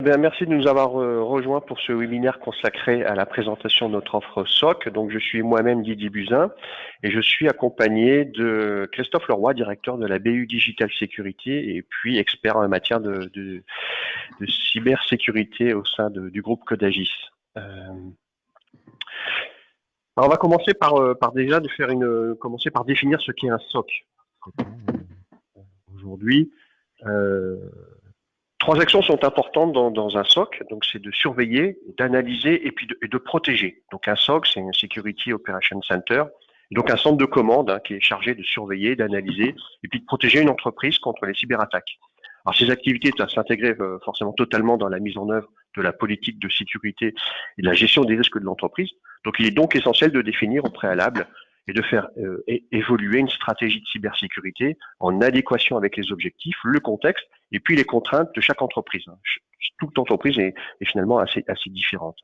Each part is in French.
Bien, merci de nous avoir rejoints pour ce webinaire consacré à la présentation de notre offre SOC. Donc, je suis moi-même Didier Buzyn et je suis accompagné de Christophe Leroy, directeur de la BU Digital Sécurité et puis expert en matière de cybersécurité au sein du groupe Codagis. Alors, on va commencer par déjà commencer par définir ce qu'est un SOC. Aujourd'hui, trois actions sont importantes dans un SOC, donc c'est de surveiller, d'analyser et puis de protéger. Donc un SOC, c'est un Security Operation Center, donc un centre de commande qui est chargé de surveiller, d'analyser et puis de protéger une entreprise contre les cyberattaques. Alors ces activités doivent s'intégrer forcément totalement dans la mise en œuvre de la politique de sécurité et de la gestion des risques de l'entreprise. Donc il est donc essentiel de définir au préalable et de faire évoluer une stratégie de cybersécurité en adéquation avec les objectifs, le contexte et puis les contraintes de chaque entreprise. Toute entreprise est finalement assez différente.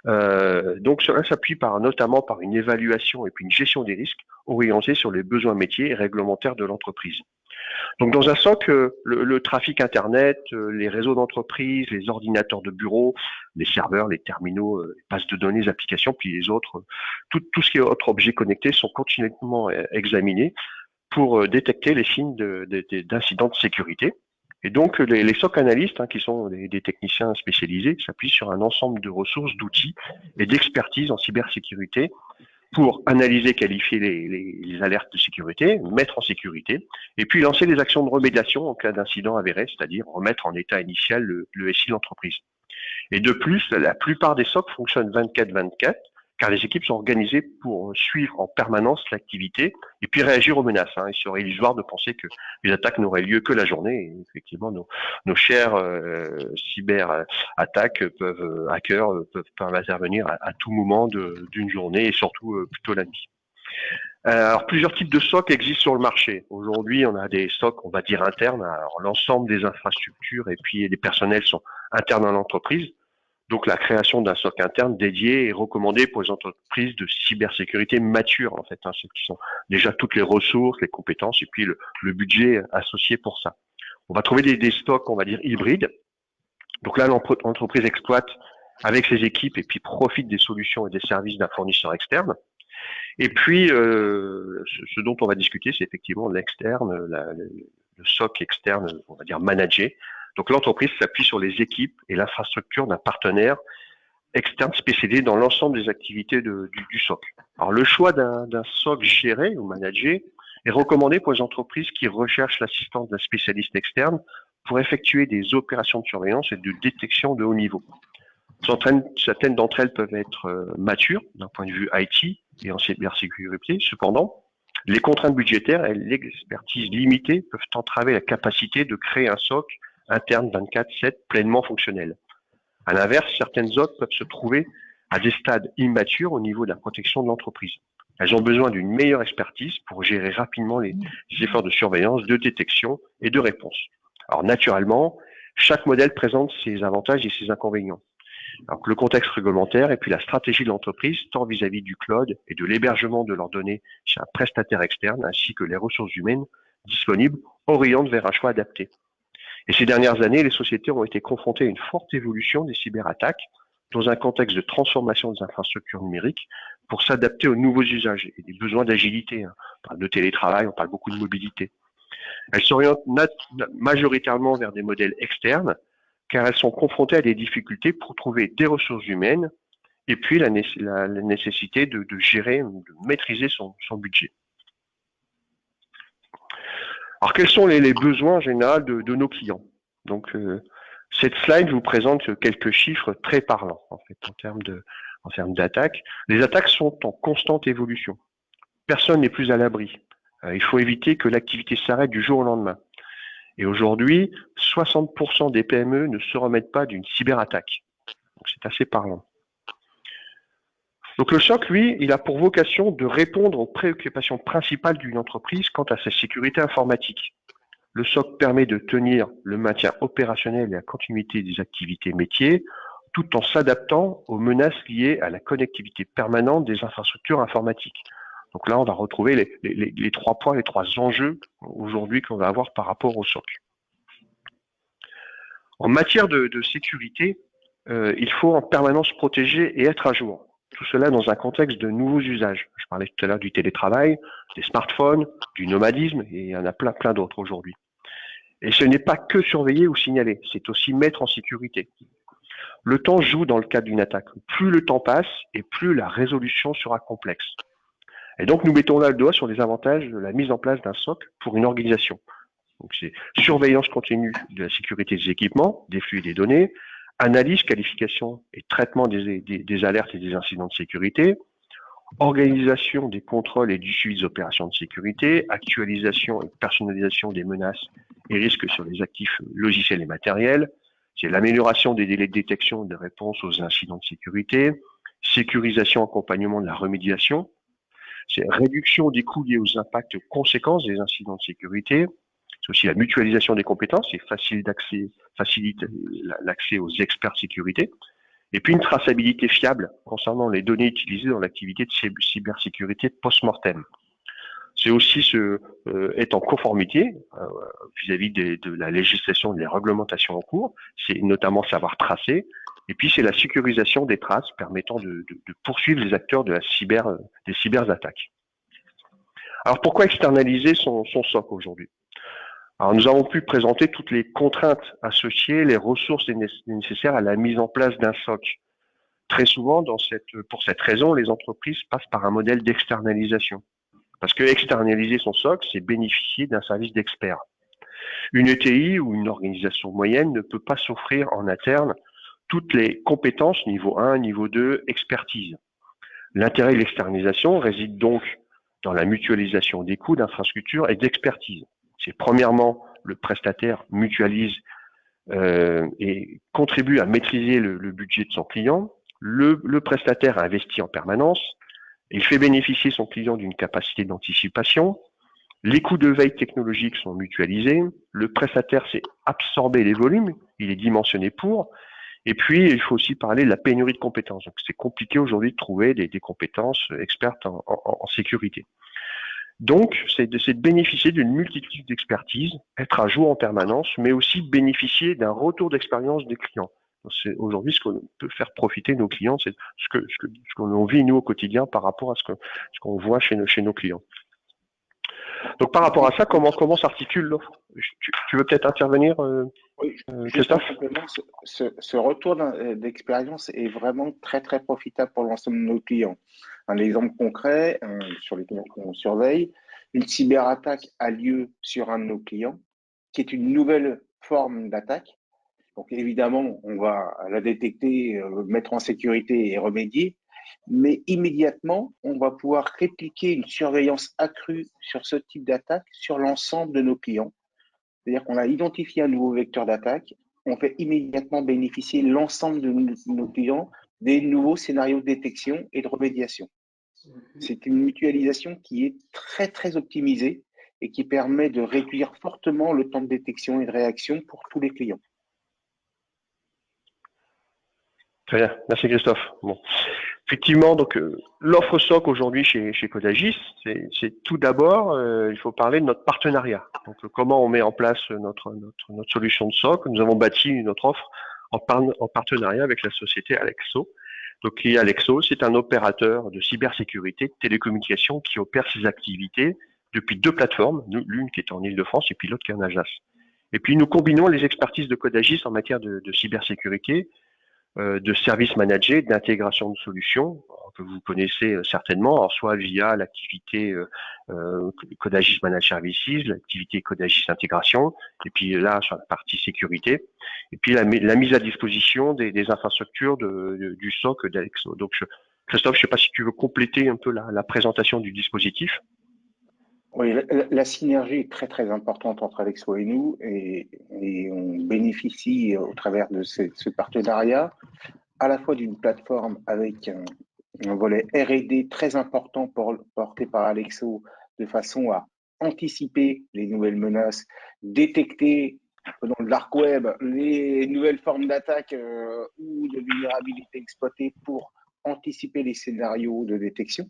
Donc cela s'appuie notamment par une évaluation et puis une gestion des risques orientée sur les besoins métiers et réglementaires de l'entreprise. Donc dans un SOC, le trafic Internet, les réseaux d'entreprise, les ordinateurs de bureau, les serveurs, les terminaux, les bases de données, les applications, puis les autres, tout ce qui est autres objets connectés sont continuellement examinés pour détecter les signes d'incidents de sécurité. Et donc les SOC analystes, qui sont des techniciens spécialisés, s'appuient sur un ensemble de ressources, d'outils et d'expertise en cybersécurité pour analyser, qualifier les alertes de sécurité, mettre en sécurité, et puis lancer des actions de remédiation en cas d'incident avéré, c'est-à-dire remettre en état initial le SI de l'entreprise. Et de plus, la plupart des SOC fonctionnent 24/24, car les équipes sont organisées pour suivre en permanence l'activité et puis réagir aux menaces. Il serait illusoire de penser que les attaques n'auraient lieu que la journée. Et effectivement, nos chers cyber-attaques hackers peuvent intervenir à tout moment d'une journée et surtout plutôt la nuit. Alors, plusieurs types de SOC existent sur le marché. Aujourd'hui, on a des SOC, on va dire internes. Alors, l'ensemble des infrastructures et puis les personnels sont internes à l'entreprise. Donc, la création d'un SOC interne dédié est recommandée pour les entreprises de cybersécurité matures, en fait, celles qui ont déjà toutes les ressources, les compétences et puis le budget associé pour ça. On va trouver des stocks, on va dire, hybrides. Donc là, l'entreprise exploite avec ses équipes et puis profite des solutions et des services d'un fournisseur externe. Et puis, ce dont on va discuter, c'est effectivement l'externe, le SOC externe, on va dire managé. Donc l'entreprise s'appuie sur les équipes et l'infrastructure d'un partenaire externe spécialisé dans l'ensemble des activités du SOC. Alors le choix d'un SOC géré ou managé est recommandé pour les entreprises qui recherchent l'assistance d'un spécialiste externe pour effectuer des opérations de surveillance et de détection de haut niveau. Certaines d'entre elles peuvent être matures d'un point de vue IT et en cybersécurité. Cependant, les contraintes budgétaires et l'expertise limitée peuvent entraver la capacité de créer un SOC interne 24/7 pleinement fonctionnel. À l'inverse, certaines SOC peuvent se trouver à des stades immatures au niveau de la protection de l'entreprise. Elles ont besoin d'une meilleure expertise pour gérer rapidement les efforts de surveillance, de détection et de réponse. Alors naturellement, chaque modèle présente ses avantages et ses inconvénients. Alors que le contexte réglementaire et puis la stratégie de l'entreprise, tant vis-à-vis du cloud et de l'hébergement de leurs données chez un prestataire externe, ainsi que les ressources humaines disponibles, orientent vers un choix adapté. Et ces dernières années, les sociétés ont été confrontées à une forte évolution des cyberattaques dans un contexte de transformation des infrastructures numériques pour s'adapter aux nouveaux usages et des besoins d'agilité. On parle de télétravail, on parle beaucoup de mobilité. Elles s'orientent majoritairement vers des modèles externes car elles sont confrontées à des difficultés pour trouver des ressources humaines et puis la nécessité de gérer, de maîtriser son budget. Alors, quels sont les besoins en général de nos clients? Donc, cette slide vous présente quelques chiffres très parlants, en fait, en termes d'attaques. Les attaques sont en constante évolution. Personne n'est plus à l'abri. Il faut éviter que l'activité s'arrête du jour au lendemain. Et aujourd'hui, 60% des PME ne se remettent pas d'une cyberattaque. Donc, c'est assez parlant. Donc le SOC, lui, il a pour vocation de répondre aux préoccupations principales d'une entreprise quant à sa sécurité informatique. Le SOC permet de tenir le maintien opérationnel et la continuité des activités métiers, tout en s'adaptant aux menaces liées à la connectivité permanente des infrastructures informatiques. Donc là, on va retrouver les 3 points, les 3 enjeux aujourd'hui qu'on va avoir par rapport au SOC. En matière de sécurité, il faut en permanence protéger et être à jour. Tout cela dans un contexte de nouveaux usages. Je parlais tout à l'heure du télétravail, des smartphones, du nomadisme, et il y en a plein d'autres aujourd'hui. Et ce n'est pas que surveiller ou signaler, c'est aussi mettre en sécurité. Le temps joue dans le cadre d'une attaque. Plus le temps passe et plus la résolution sera complexe. Et donc nous mettons là le doigt sur les avantages de la mise en place d'un SOC pour une organisation. Donc c'est surveillance continue de la sécurité des équipements, des flux et des données, analyse, qualification et traitement des alertes et des incidents de sécurité, organisation des contrôles et du suivi des opérations de sécurité, actualisation et personnalisation des menaces et risques sur les actifs logiciels et matériels, c'est l'amélioration des délais de détection et de réponse aux incidents de sécurité, sécurisation, accompagnement de la remédiation, c'est réduction des coûts liés aux impacts conséquences des incidents de sécurité, c'est aussi la mutualisation des compétences et facilite l'accès aux experts sécurité. Et puis une traçabilité fiable concernant les données utilisées dans l'activité de cybersécurité post-mortem. C'est aussi être en conformité vis-à-vis de la législation et des réglementations en cours. C'est notamment savoir tracer. Et puis c'est la sécurisation des traces permettant de poursuivre les acteurs des cyberattaques. Alors pourquoi externaliser son SOC aujourd'hui? Alors nous avons pu présenter toutes les contraintes associées, les ressources nécessaires à la mise en place d'un SOC. Très souvent, pour cette raison, les entreprises passent par un modèle d'externalisation. Parce que externaliser son SOC, c'est bénéficier d'un service d'expert. Une ETI ou une organisation moyenne ne peut pas s'offrir en interne toutes les compétences niveau 1, niveau 2, expertise. L'intérêt de l'externalisation réside donc dans la mutualisation des coûts d'infrastructure et d'expertise. C'est premièrement, le prestataire mutualise et contribue à maîtriser le budget de son client. Le prestataire investit en permanence. Il fait bénéficier son client d'une capacité d'anticipation. Les coûts de veille technologique sont mutualisés. Le prestataire sait absorber les volumes. Il est dimensionné pour. Et puis, il faut aussi parler de la pénurie de compétences. Donc, c'est compliqué aujourd'hui de trouver des compétences expertes en sécurité. Donc, c'est de bénéficier d'une multitude d'expertises, être à jour en permanence, mais aussi bénéficier d'un retour d'expérience des clients. C'est aujourd'hui ce qu'on peut faire profiter nos clients, c'est ce qu'on vit nous au quotidien par rapport à ce qu'on voit chez nos clients. Donc par rapport à ça, comment s'articule l'offre? Tu veux peut-être intervenir, Oui, Christophe? simplement, ce retour d'expérience est vraiment très, très profitable pour l'ensemble de nos clients. Un exemple concret sur lequel on surveille, une cyberattaque a lieu sur un de nos clients, qui est une nouvelle forme d'attaque. Donc évidemment, on va la détecter, mettre en sécurité et remédier, mais immédiatement, on va pouvoir répliquer une surveillance accrue sur ce type d'attaque sur l'ensemble de nos clients. C'est-à-dire qu'on a identifié un nouveau vecteur d'attaque, on fait immédiatement bénéficier l'ensemble de nos clients des nouveaux scénarios de détection et de remédiation. C'est une mutualisation qui est très, très optimisée et qui permet de réduire fortement le temps de détection et de réaction pour tous les clients. Très bien, merci Christophe. Bon. Effectivement, donc l'offre SOC aujourd'hui chez Codagis, c'est tout d'abord, il faut parler de notre partenariat. Donc comment on met en place notre solution de SOC. Nous avons bâti notre offre en partenariat avec la société Alexo. Donc Alexo, c'est un opérateur de cybersécurité, de télécommunications qui opère ses activités depuis deux plateformes, l'une qui est en Île-de-France et puis l'autre qui est en Alsace. Et puis nous combinons les expertises de Codagis en matière de cybersécurité, de services managés, d'intégration de solutions que vous connaissez certainement, alors soit via l'activité Codagis Managed Services, l'activité Codagis Intégration, et puis là sur la partie sécurité, et puis la mise à disposition des infrastructures du SOC d'Alexo. Donc Christophe, je ne sais pas si tu veux compléter un peu la présentation du dispositif. Oui, la synergie est très très importante entre Alexo et nous et on bénéficie au travers de ce partenariat à la fois d'une plateforme avec un volet R&D très important porté par Alexo de façon à anticiper les nouvelles menaces, détecter dans le dark web les nouvelles formes d'attaque ou de vulnérabilité exploitées pour anticiper les scénarios de détection.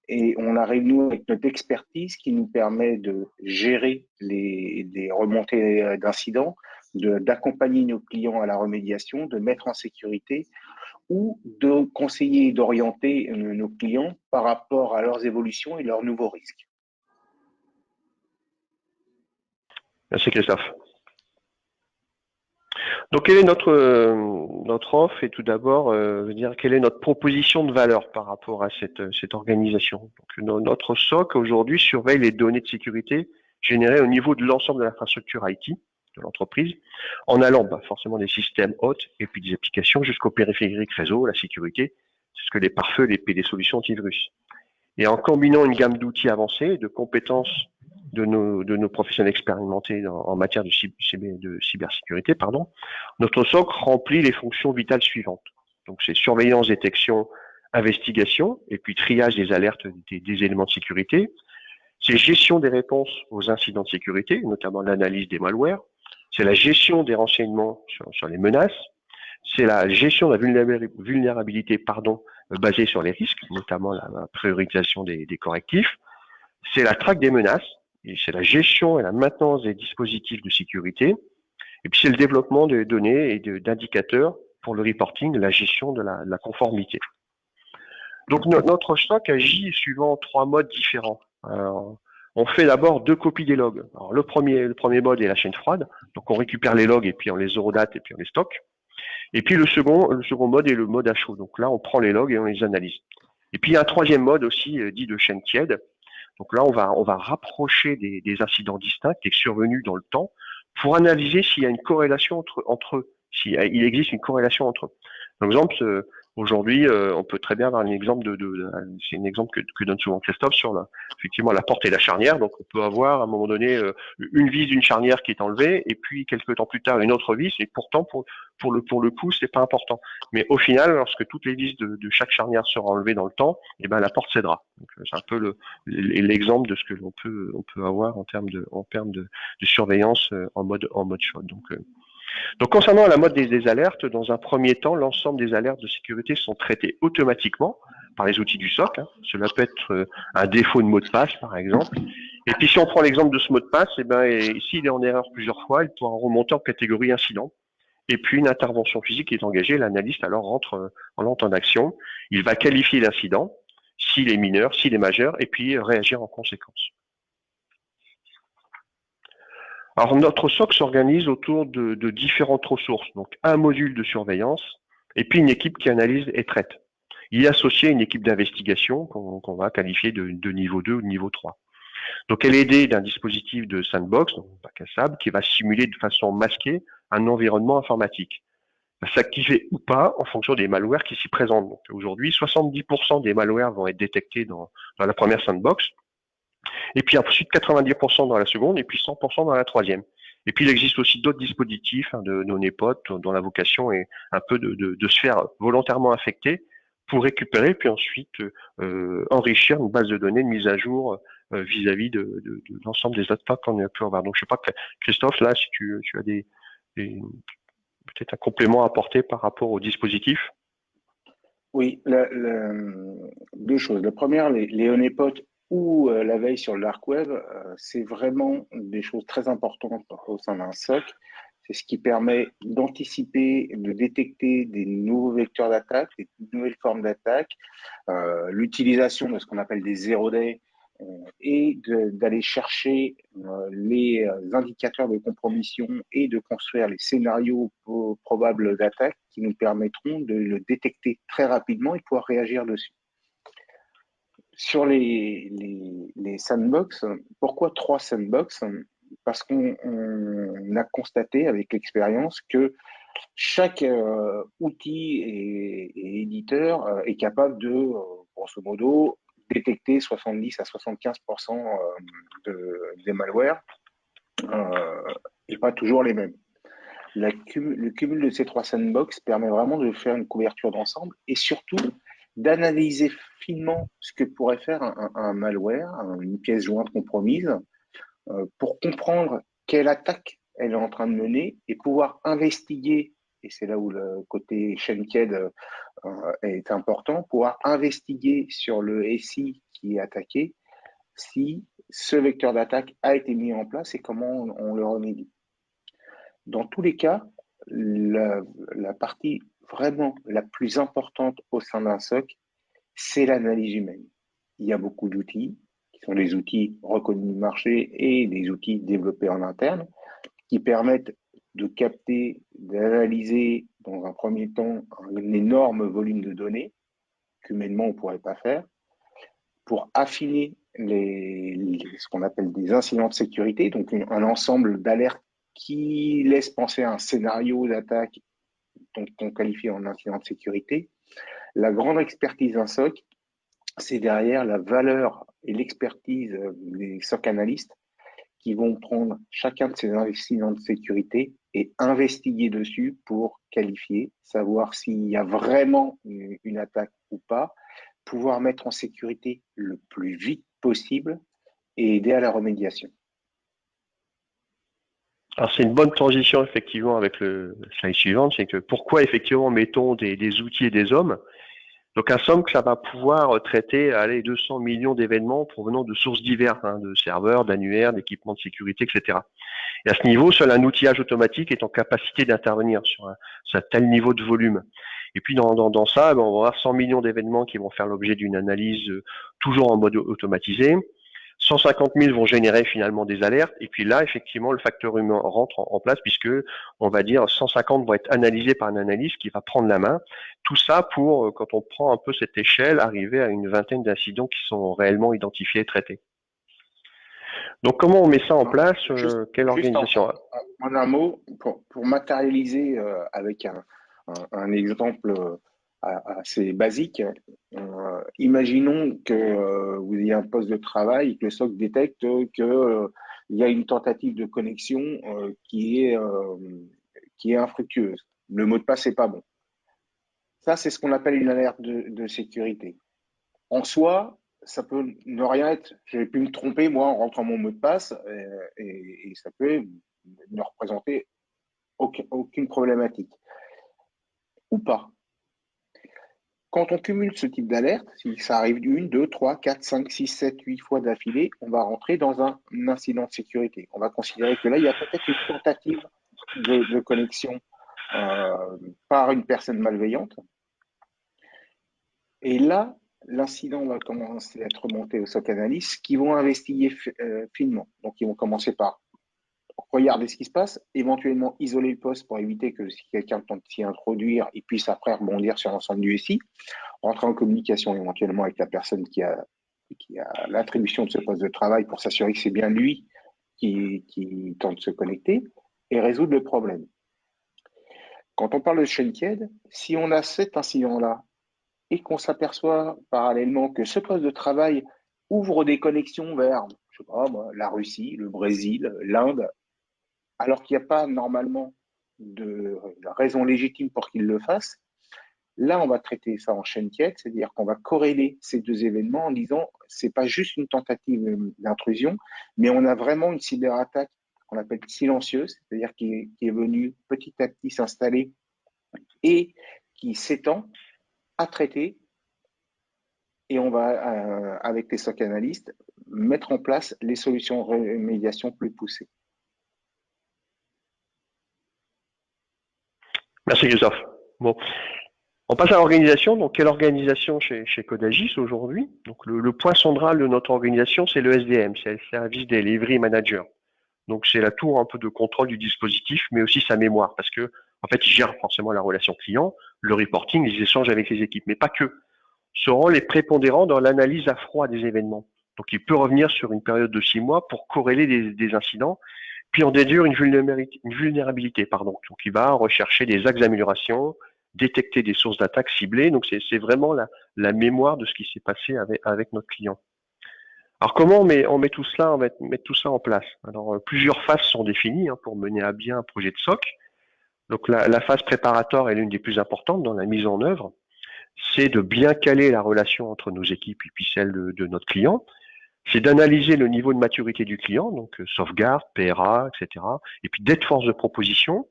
Et on arrive, nous, avec notre expertise qui nous permet de gérer les remontées d'incidents, d'accompagner nos clients à la remédiation, de mettre en sécurité ou de conseiller et d'orienter nos clients par rapport à leurs évolutions et leurs nouveaux risques. Merci Christophe. Donc, quelle est notre offre et tout d'abord, quelle est notre proposition de valeur par rapport à cette organisation. Donc, notre SOC aujourd'hui surveille les données de sécurité générées au niveau de l'ensemble de l'infrastructure IT de l'entreprise, en allant forcément des systèmes hôtes et puis des applications jusqu'au périphérique réseau, la sécurité, c'est ce que les pare-feux, les solutions antivirus. Et en combinant une gamme d'outils avancés et de compétences de nos professionnels expérimentés en matière de cybersécurité, notre SOC remplit les fonctions vitales suivantes. Donc, c'est surveillance, détection, investigation, et puis triage des alertes des éléments de sécurité. C'est gestion des réponses aux incidents de sécurité, notamment l'analyse des malwares. C'est la gestion des renseignements sur les menaces. C'est la gestion de la vulnérabilité, basée sur les risques, notamment la priorisation des correctifs. C'est la traque des menaces. Et c'est la gestion et la maintenance des dispositifs de sécurité. Et puis c'est le développement de données et d'indicateurs pour le reporting, la gestion de la conformité. Donc notre SOC agit suivant 3 modes différents. Alors, on fait d'abord 2 copies des logs. Alors, le premier mode est la chaîne froide. Donc on récupère les logs et puis on les eurodate et puis on les stocke. Et puis le second mode est le mode à chaud. Donc là on prend les logs et on les analyse. Et puis il y a un 3e mode aussi dit de chaîne tiède. Donc là, on va rapprocher des incidents distincts et survenus dans le temps pour analyser s'il y a une corrélation entre eux, s'il existe une corrélation entre eux. Par exemple, aujourd'hui, on peut très bien avoir un exemple c'est un exemple que donne souvent Christophe sur effectivement la porte et la charnière. Donc, on peut avoir à un moment donné une vis d'une charnière qui est enlevée et puis quelques temps plus tard une autre vis. Et pourtant, pour le coup, c'est pas important. Mais au final, lorsque toutes les vis de chaque charnière seront enlevées dans le temps, et ben la porte cédera. Donc, c'est un peu l'exemple de ce que on peut avoir en termes de surveillance en mode chaud. Donc concernant la mode des alertes, dans un premier temps, l'ensemble des alertes de sécurité sont traitées automatiquement par les outils du SOC. Cela peut être un défaut de mot de passe, par exemple. Et puis si on prend l'exemple de ce mot de passe, s'il est en erreur plusieurs fois, il pourra remonter en catégorie incident. Et puis une intervention physique est engagée, l'analyste alors rentre en action. Il va qualifier l'incident, s'il est mineur, s'il est majeur, et puis réagir en conséquence. Alors notre SOC s'organise autour de différentes ressources, donc un module de surveillance et puis une équipe qui analyse et traite. Il y a associé une équipe d'investigation qu'on va qualifier de niveau 2 ou de niveau 3. Donc elle est aidée d'un dispositif de sandbox, donc bac à sable, qui va simuler de façon masquée un environnement informatique. Va s'activer ou pas en fonction des malwares qui s'y présentent. Donc aujourd'hui, 70% des malwares vont être détectés dans la première sandbox. Et puis ensuite 90% dans la seconde et puis 100% dans la troisième. Et puis il existe aussi d'autres dispositifs de non-EPOT dont la vocation est un peu de se faire volontairement infecter pour récupérer puis ensuite enrichir une base de données de mise à jour vis-à-vis de l'ensemble des attaques qu'on a pu avoir. Donc je sais pas, Christophe, là si tu as peut-être un complément à apporter par rapport au dispositif. Oui, 2 choses. La première, les honeypots ou la veille sur le dark web, c'est vraiment des choses très importantes au sein d'un SOC. C'est ce qui permet d'anticiper, de détecter des nouveaux vecteurs d'attaque, des nouvelles formes d'attaque, l'utilisation de ce qu'on appelle des zero day et d'aller chercher les indicateurs de compromission et de construire les scénarios probables d'attaque qui nous permettront de le détecter très rapidement et pouvoir réagir dessus. Sur les sandbox, pourquoi 3 sandbox? Parce qu'on a constaté avec l'expérience que chaque outil et éditeur est capable de, grosso modo, détecter 70 à 75% des malwares et pas toujours les mêmes. Le cumul de ces 3 sandbox permet vraiment de faire une couverture d'ensemble et surtout d'analyser finement ce que pourrait faire un malware, une pièce jointe compromise, pour comprendre quelle attaque elle est en train de mener et pouvoir investiguer, et c'est là où le côté chaîne tiède est important, pouvoir investiguer sur le SI qui est attaqué si ce vecteur d'attaque a été mis en place et comment on le remédie. Dans tous les cas, la partie vraiment la plus importante au sein d'un SOC, c'est l'analyse humaine. Il y a beaucoup d'outils, qui sont des outils reconnus du marché et des outils développés en interne, qui permettent de capter, d'analyser dans un premier temps un énorme volume de données qu'humainement on ne pourrait pas faire, pour affiner ce qu'on appelle des incidents de sécurité, donc un ensemble d'alertes qui laisse penser à un scénario d'attaque qu'on qualifie en incident de sécurité. La grande expertise d'un SOC, c'est derrière la valeur et l'expertise des SOC analystes qui vont prendre chacun de ces incidents de sécurité et investiguer dessus pour qualifier, savoir s'il y a vraiment une attaque ou pas, pouvoir mettre en sécurité le plus vite possible et aider à la remédiation. Alors c'est une bonne transition effectivement avec le slide suivant, c'est que pourquoi effectivement mettons des outils et des hommes. Donc un SOC, ça va pouvoir traiter 200 millions d'événements provenant de sources diverses, de serveurs, d'annuaires, d'équipements de sécurité, etc. Et à ce niveau, seul un outillage automatique est en capacité d'intervenir sur un tel niveau de volume. Et puis dans ça, on va avoir 100 millions d'événements qui vont faire l'objet d'une analyse toujours en mode automatisé. 150 000 vont générer finalement des alertes. Et puis là, effectivement, le facteur humain rentre en place puisque on va dire 150 vont être analysés par un analyste qui va prendre la main. Tout ça pour, quand on prend un peu cette échelle, arriver à une vingtaine d'incidents qui sont réellement identifiés et traités. Donc, comment on met ça en place? Quelle organisation? En un mot, pour matérialiser avec un exemple assez basique, imaginons que vous ayez un poste de travail et que le SOC détecte qu'il y a une tentative de connexion qui est infructueuse. Le mot de passe n'est pas bon. Ça, c'est ce qu'on appelle une alerte de sécurité. En soi, ça peut ne rien être. J'ai pu me tromper, moi, en rentrant mon mot de passe, et ça peut ne représenter aucune problématique. Ou pas. Quand on cumule ce type d'alerte, si ça arrive 1, 2, 3, 4, 5, 6, 7, 8 fois d'affilée, on va rentrer dans un incident de sécurité. On va considérer que là, il y a peut-être une tentative de connexion par une personne malveillante. Et là, l'incident va commencer à être remonté au SOC analyst qui vont investiguer finement. Donc, ils vont commencer par regarder ce qui se passe, éventuellement isoler le poste pour éviter que si quelqu'un tente de s'y introduire, il puisse après rebondir sur l'ensemble du SI, rentrer en communication éventuellement avec la personne qui a l'attribution de ce poste de travail pour s'assurer que c'est bien lui qui tente de se connecter et résoudre le problème. Quand on parle de chaîne tiède, si on a cet incident-là et qu'on s'aperçoit parallèlement que ce poste de travail ouvre des connexions vers, je sais pas moi, la Russie, le Brésil, l'Inde, alors qu'il n'y a pas normalement de raison légitime pour qu'il le fasse, là, on va traiter ça en chaîne tiède, c'est-à-dire qu'on va corréler ces deux événements en disant c'est pas juste une tentative d'intrusion, mais on a vraiment une cyberattaque qu'on appelle silencieuse, c'est-à-dire qui est venue petit à petit s'installer et qui s'étend à traiter. Et on va, avec les SOC analystes, mettre en place les solutions de remédiation plus poussées. Merci Christophe. Bon, on passe à l'organisation. Donc, quelle organisation chez Codagis aujourd'hui? Donc, le point central de notre organisation, c'est le SDM, c'est le Service Delivery Manager. Donc, c'est la tour un peu de contrôle du dispositif, mais aussi sa mémoire, parce que en fait, il gère forcément la relation client, le reporting, les échanges avec les équipes, mais pas que. Seront les prépondérants dans l'analyse à froid des événements. Donc, il peut revenir sur une période de 6 mois pour corréler des incidents, puis en déduire une vulnérabilité. Donc, il va rechercher des axes d'amélioration, détecter des sources d'attaque ciblées. Donc, c'est vraiment la mémoire de ce qui s'est passé avec notre client. Alors, comment on met tout cela, on va mettre tout ça en place? Alors, plusieurs phases sont définies pour mener à bien un projet de SOC. Donc, la phase préparatoire est l'une des plus importantes dans la mise en œuvre. C'est de bien caler la relation entre nos équipes et puis celle de notre client. C'est d'analyser le niveau de maturité du client, donc sauvegarde, PRA, etc. Et puis d'être force de proposition.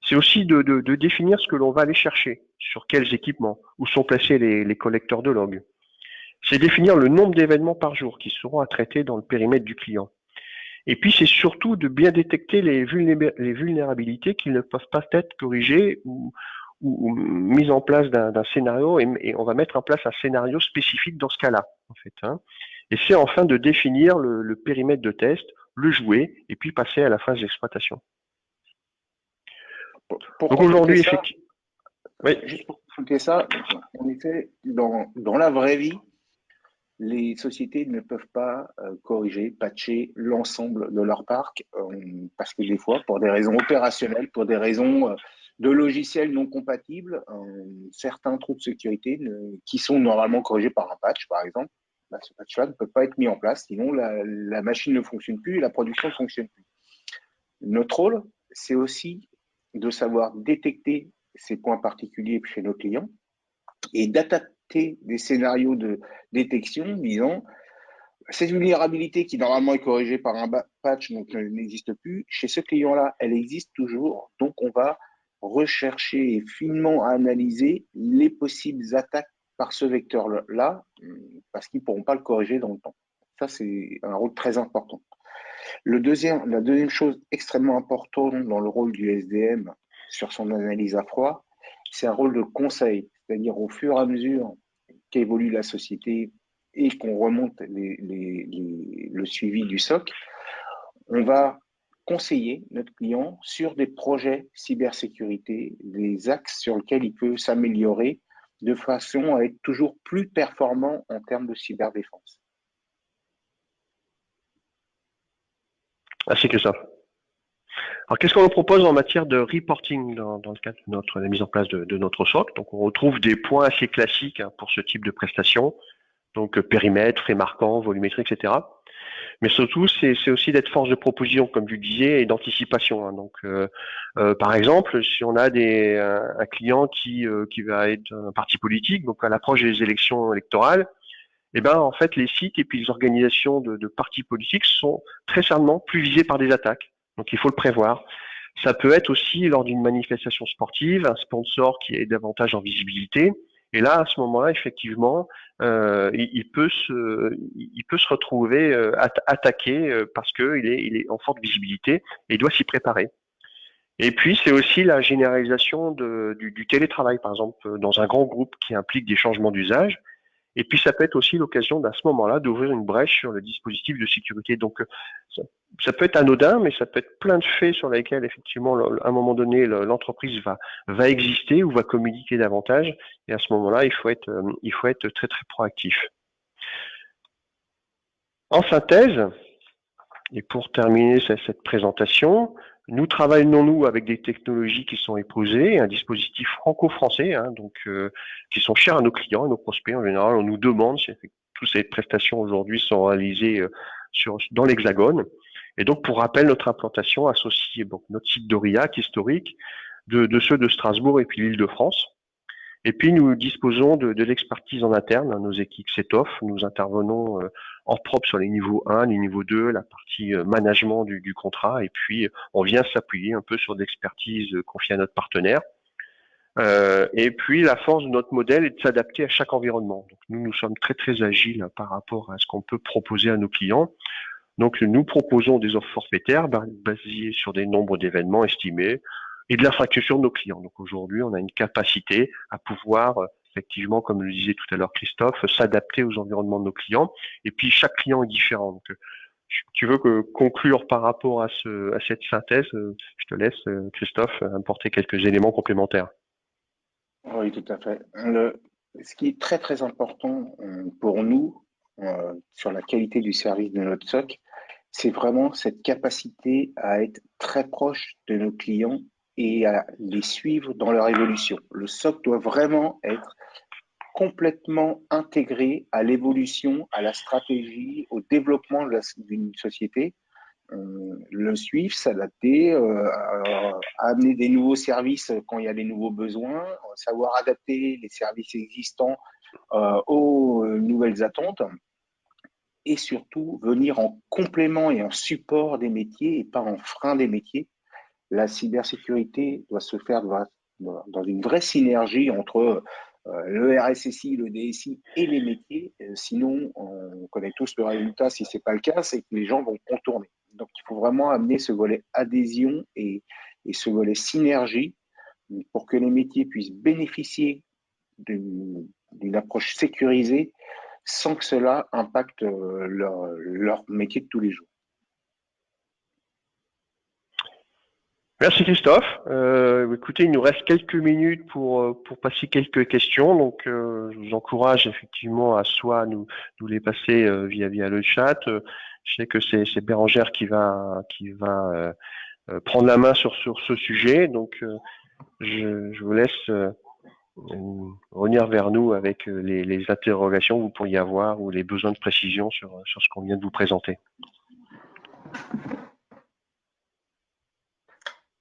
C'est aussi de définir ce que l'on va aller chercher, sur quels équipements, où sont placés les collecteurs de logs. C'est définir le nombre d'événements par jour qui seront à traiter dans le périmètre du client. Et puis, c'est surtout de bien détecter les vulnérabilités qui ne peuvent pas être corrigées ou mises en place d'un scénario, et on va mettre en place un scénario spécifique dans ce cas-là, en fait. Hein. Et c'est enfin de définir le périmètre de test, le jouer, et puis passer à la phase d'exploitation. Pour Donc compléter aujourd'hui, ça, effectivement, oui. juste pour compléter ça, en effet, dans la vraie vie, les sociétés ne peuvent pas corriger, patcher l'ensemble de leur parc parce que des fois, pour des raisons opérationnelles, pour des raisons de logiciels non compatibles, certains trous de sécurité qui sont normalement corrigés par un patch, par exemple, bah, ce patch-là ne peut pas être mis en place, sinon la machine ne fonctionne plus et la production ne fonctionne plus. Notre rôle, c'est aussi de savoir détecter ces points particuliers chez nos clients et d'adapter des scénarios de détection disant cette vulnérabilité qui normalement est corrigée par un patch donc n'existe plus, chez ce client-là, elle existe toujours. Donc, on va rechercher et finement analyser les possibles attaques par ce vecteur-là parce qu'ils ne pourront pas le corriger dans le temps. Ça, c'est un rôle très important. La deuxième chose extrêmement importante dans le rôle du SDM sur son analyse à froid, c'est un rôle de conseil, c'est-à-dire au fur et à mesure qu'évolue la société et qu'on remonte le suivi du SOC, on va conseiller notre client sur des projets cybersécurité, des axes sur lesquels il peut s'améliorer de façon à être toujours plus performant en termes de cyberdéfense. Ah, c'est que ça. Alors, qu'est-ce qu'on nous propose en matière de reporting dans le cadre de la mise en place de notre SOC? Donc, on retrouve des points assez classiques pour ce type de prestation, donc périmètre, frais marquants, volumétrie, etc. Mais surtout, c'est aussi d'être force de proposition, comme tu disais, et d'anticipation. Hein. Donc, par exemple, si on a un client qui va être un parti politique, donc à l'approche des élections électorales, eh ben en fait les sites et puis les organisations de partis politiques sont très certainement plus visés par des attaques. Donc il faut le prévoir. Ça peut être aussi lors d'une manifestation sportive, un sponsor qui est davantage en visibilité. Et là, à ce moment-là, effectivement, il peut se retrouver attaqué parce qu'il est en forte visibilité et il doit s'y préparer. Et puis, c'est aussi la généralisation du télétravail, par exemple, dans un grand groupe qui implique des changements d'usage. Et puis, ça peut être aussi l'occasion, à ce moment-là, d'ouvrir une brèche sur le dispositif de sécurité. Donc, ça peut être anodin, mais ça peut être plein de faits sur lesquels, effectivement, à un moment donné, l'entreprise va exister ou va communiquer davantage. Et à ce moment-là, il faut être très, très proactif. En synthèse, et pour terminer cette présentation, nous travaillons, nous, avec des technologies qui sont épousées, un dispositif franco-français, hein, donc qui sont chers à nos clients, à nos prospects. En général, on nous demande si toutes ces prestations aujourd'hui sont réalisées dans l'Hexagone. Et donc, pour rappel, notre implantation associe notre site d'Aurillac historique de ceux de Strasbourg et puis l'Île-de-France. Et puis, nous disposons de l'expertise en interne, nos équipes CETOF. Nous intervenons en propre sur les niveaux 1, les niveaux 2, la partie management du contrat. Et puis, on vient s'appuyer un peu sur l'expertise confiée à notre partenaire. Et puis, la force de notre modèle est de s'adapter à chaque environnement. Donc, nous sommes très, très agiles par rapport à ce qu'on peut proposer à nos clients. Donc, nous proposons des offres forfaitaires basées sur des nombres d'événements estimés et de l'infrastructure de nos clients. Donc, aujourd'hui, on a une capacité à pouvoir, effectivement, comme le disait tout à l'heure Christophe, s'adapter aux environnements de nos clients. Et puis, chaque client est différent. Donc, tu veux conclure par rapport à cette synthèse? Je te laisse, Christophe, apporter quelques éléments complémentaires. Oui, tout à fait. Ce qui est très, très important pour nous sur la qualité du service de notre SOC, c'est vraiment cette capacité à être très proche de nos clients et à les suivre dans leur évolution. Le SOC doit vraiment être complètement intégré à l'évolution, à la stratégie, au développement d'une société. Le suivre, s'adapter, amener des nouveaux services quand il y a des nouveaux besoins, savoir adapter les services existants aux nouvelles attentes et surtout venir en complément et en support des métiers et pas en frein des métiers. La cybersécurité doit se faire dans une vraie synergie entre le RSSI, le DSI et les métiers. Sinon, on connaît tous le résultat. Si ce n'est pas le cas, c'est que les gens vont contourner. Donc, il faut vraiment amener ce volet adhésion et ce volet synergie pour que les métiers puissent bénéficier d'une approche sécurisée sans que cela impacte leur métier de tous les jours. Merci Christophe. Écoutez, il nous reste quelques minutes pour passer quelques questions. Donc, je vous encourage effectivement à soit nous les passer via le chat. Je sais que c'est Bérangère qui va prendre la main sur ce sujet. Donc, je vous laisse revenir vers nous avec les interrogations que vous pourriez avoir ou les besoins de précision sur ce qu'on vient de vous présenter.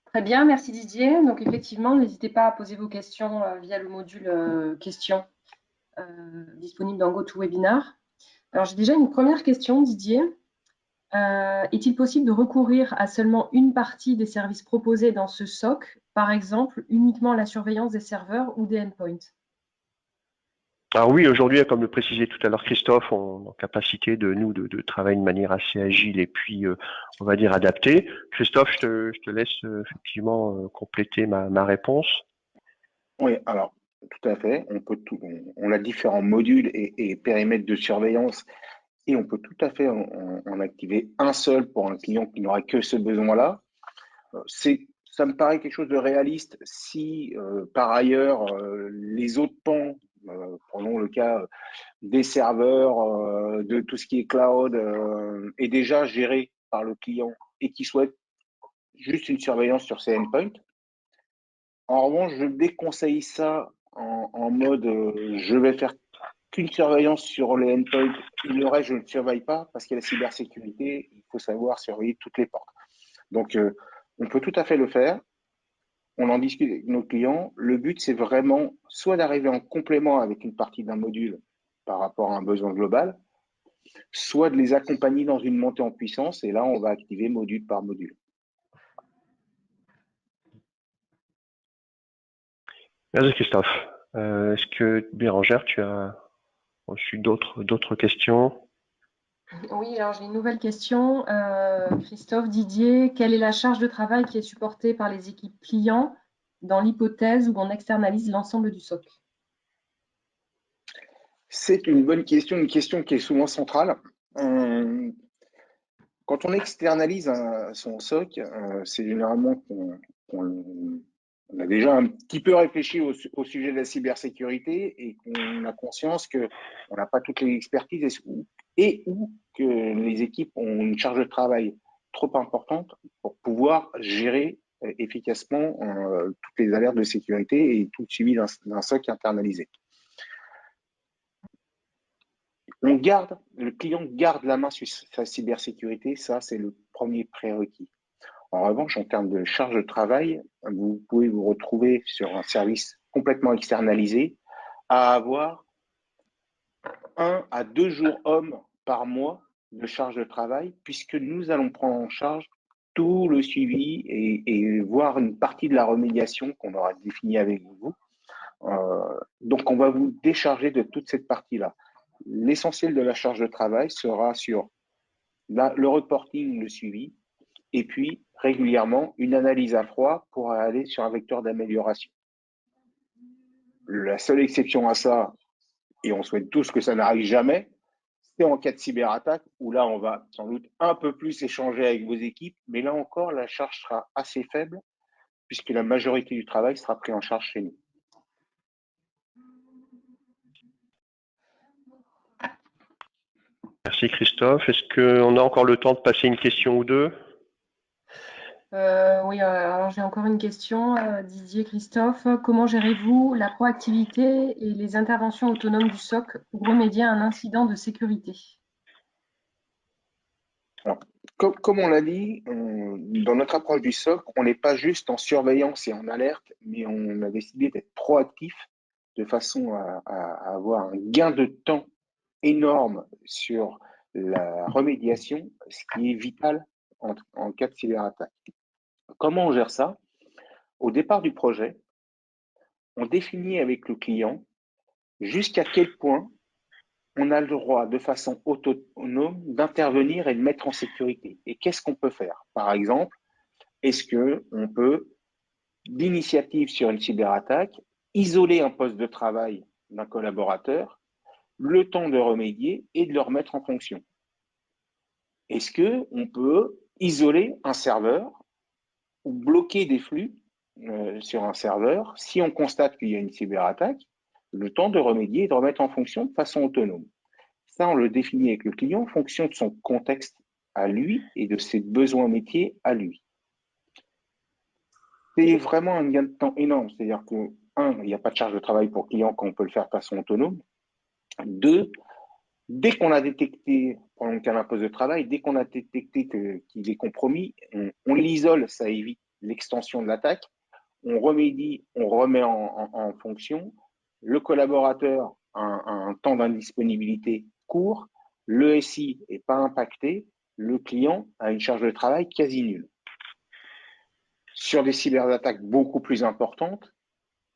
Très bien, merci Didier. Donc effectivement, n'hésitez pas à poser vos questions via le module questions disponible dans GoToWebinar. Alors j'ai déjà une première question, Didier. Est-il possible de recourir à seulement une partie des services proposés dans ce SOC, par exemple uniquement la surveillance des serveurs ou des endpoints? Alors oui, aujourd'hui, comme le précisait tout à l'heure Christophe, on est en capacité de travailler de manière assez agile et puis, on va dire, adaptée. Christophe, je te laisse effectivement compléter ma réponse. Oui, alors, tout à fait. On a différents modules et périmètres de surveillance et on peut tout à fait en activer un seul pour un client qui n'aura que ce besoin-là. Ça me paraît quelque chose de réaliste si, par ailleurs, les autres pans, prenons le cas des serveurs, de tout ce qui est cloud, est déjà géré par le client et qui souhaite juste une surveillance sur ses endpoints. En revanche, je déconseille ça en mode je vais faire qu'une surveillance sur les endpoints et le reste, je ne surveille pas parce qu'il y a la cybersécurité, il faut savoir surveiller toutes les portes. Donc, on peut tout à fait le faire. On en discute avec nos clients. Le but, c'est vraiment soit d'arriver en complément avec une partie d'un module par rapport à un besoin global, soit de les accompagner dans une montée en puissance. Et là, on va activer module par module. Merci Christophe. Est-ce que Bérangère, tu as reçu d'autres questions? Oui, alors j'ai une nouvelle question. Christophe, Didier, quelle est la charge de travail qui est supportée par les équipes clients dans l'hypothèse où on externalise l'ensemble du SOC? C'est une bonne question, une question qui est souvent centrale. Quand on externalise son SOC, c'est généralement qu'on a déjà un petit peu réfléchi au sujet de la cybersécurité et qu'on a conscience qu'on n'a pas toutes les expertises et ou que les équipes ont une charge de travail trop importante pour pouvoir gérer efficacement toutes les alertes de sécurité et tout le suivi d'un SOC internalisé. Le client garde la main sur sa cybersécurité, ça c'est le premier prérequis. En revanche, en termes de charge de travail, vous pouvez vous retrouver sur un service complètement externalisé à avoir 1 à 2 jours hommes par mois de charge de travail, puisque nous allons prendre en charge tout le suivi et voir une partie de la remédiation qu'on aura définie avec vous. Donc, on va vous décharger de toute cette partie-là. L'essentiel de la charge de travail sera sur le reporting, le suivi, et puis régulièrement une analyse à froid pour aller sur un vecteur d'amélioration. La seule exception à ça, et on souhaite tous que ça n'arrive jamais, c'est en cas de cyberattaque, où là, on va sans doute un peu plus échanger avec vos équipes, mais là encore, la charge sera assez faible, puisque la majorité du travail sera pris en charge chez nous. Merci Christophe. Est-ce qu'on a encore le temps de passer une question ou deux? Oui, alors j'ai encore une question, Didier, Christophe. Comment gérez-vous la proactivité et les interventions autonomes du SOC pour remédier à un incident de sécurité? Alors, comme on l'a dit, dans notre approche du SOC, on n'est pas juste en surveillance et en alerte, mais on a décidé d'être proactif de façon à avoir un gain de temps énorme sur la remédiation, ce qui est vital en cas de cyberattaque. Comment on gère ça? Au départ du projet, on définit avec le client jusqu'à quel point on a le droit de façon autonome d'intervenir et de mettre en sécurité. Et qu'est-ce qu'on peut faire? Par exemple, est-ce qu'on peut, d'initiative sur une cyberattaque, isoler un poste de travail d'un collaborateur, le temps de remédier et de le remettre en fonction? Est-ce qu'on peut isoler un serveur ou bloquer des flux sur un serveur si on constate qu'il y a une cyberattaque, le temps de remédier et de remettre en fonction de façon autonome? Ça, on le définit avec le client en fonction de son contexte à lui et de ses besoins métiers à lui. C'est vraiment un gain de temps énorme. C'est-à-dire que, un, il n'y a pas de charge de travail pour le client quand on peut le faire de façon autonome. Deux, dès qu'on a détecté, pendant le cas d'un poste de travail, dès qu'on a détecté qu'il est compromis, on l'isole, ça évite l'extension de l'attaque. On remédie, on remet en fonction. Le collaborateur a un temps d'indisponibilité court, le SI n'est pas impacté, le client a une charge de travail quasi nulle. Sur des cyberattaques beaucoup plus importantes,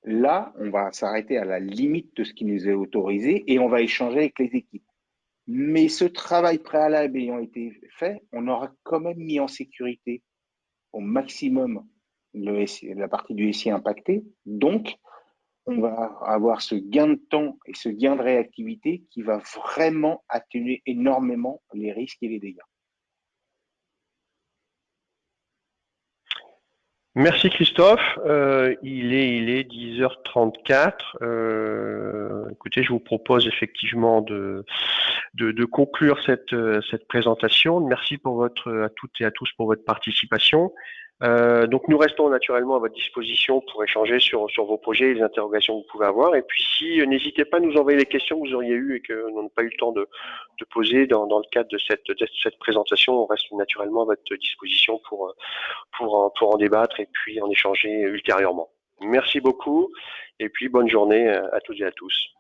là, on va s'arrêter à la limite de ce qui nous est autorisé et on va échanger avec les équipes. Mais ce travail préalable ayant été fait, on aura quand même mis en sécurité au maximum la partie du SI impactée. Donc, on va avoir ce gain de temps et ce gain de réactivité qui va vraiment atténuer énormément les risques et les dégâts. Merci Christophe. Il est 10h34. Écoutez, je vous propose effectivement de conclure cette présentation. Merci à toutes et à tous pour votre participation. Donc nous restons naturellement à votre disposition pour échanger sur vos projets et les interrogations que vous pouvez avoir. Et puis n'hésitez pas à nous envoyer les questions que vous auriez eues et que nous n'avons pas eu le temps de poser dans le cadre de cette présentation. On reste naturellement à votre disposition pour en débattre et puis en échanger ultérieurement. Merci beaucoup et puis bonne journée à toutes et à tous.